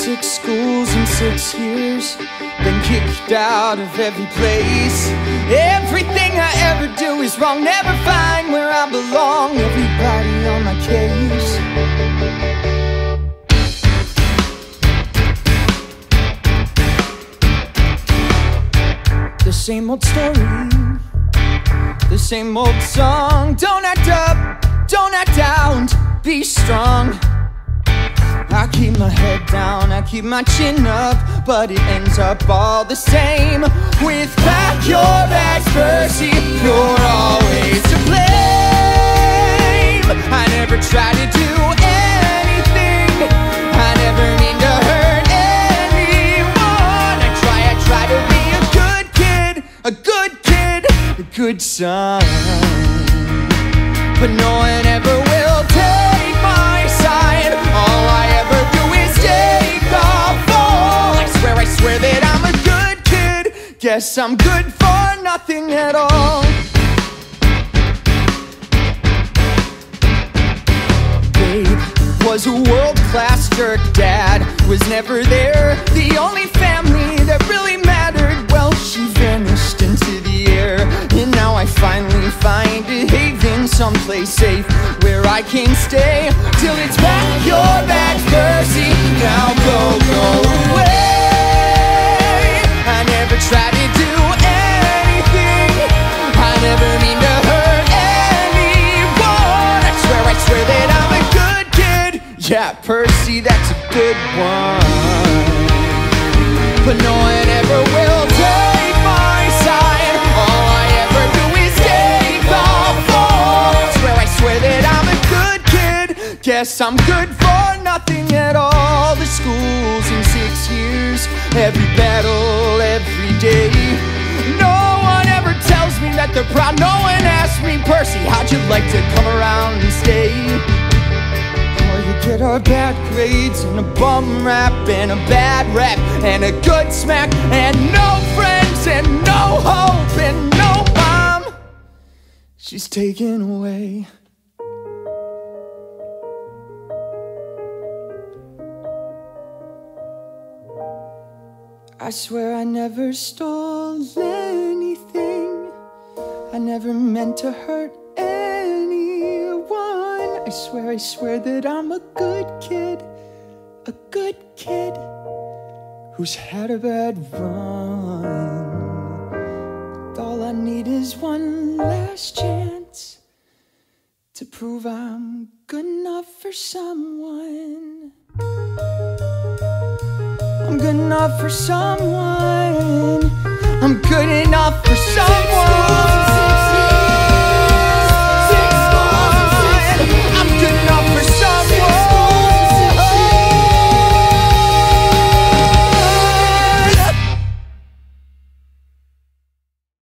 6 schools in 6 years, been kicked out of every place. Everything I ever do is wrong, never find where I belong. Everybody on my case. The same old story, the same old song. Don't act up, don't act down, be strong. I keep my head down, I keep my chin up, but it ends up all the same. With pack your bags, Percy, you're always to blame. I never try to do anything, I never mean to hurt anyone. I try to be a good kid, a good kid, a good son. But no one ever will take my side. All I ever do is take the fall. I swear that I'm a good kid. Guess I'm good for nothing at all. Babe was a world-class jerk, dad was never there. The only family that really mattered, well, she vanished into the air. And now I finally find a haven, someplace safe where I can stay. Till it's back your bags, Percy, now go away. I never try to do anything, I never mean to hurt anyone. I swear that I'm a good kid. Yeah, Percy, that's a good one. But no one ever will take my side. All I ever do is take the fall. I swear that I'm a good kid. Guess I'm good for nothing at all. The schools in 6 years, every battle, every day. No one ever tells me that they're proud. No one asks me, Percy, how'd you like to come around and stay? Or you get our bad grades and a bum rap and a bad rap and a good smack and no friends and no hope and no mom. She's taken away. I swear I never stole anything, I never meant to hurt anyone. I swear that I'm a good kid, a good kid who's had a bad run. All I need is one last chance to prove I'm good enough for someone. I'm good enough for someone. I'm good enough for someone.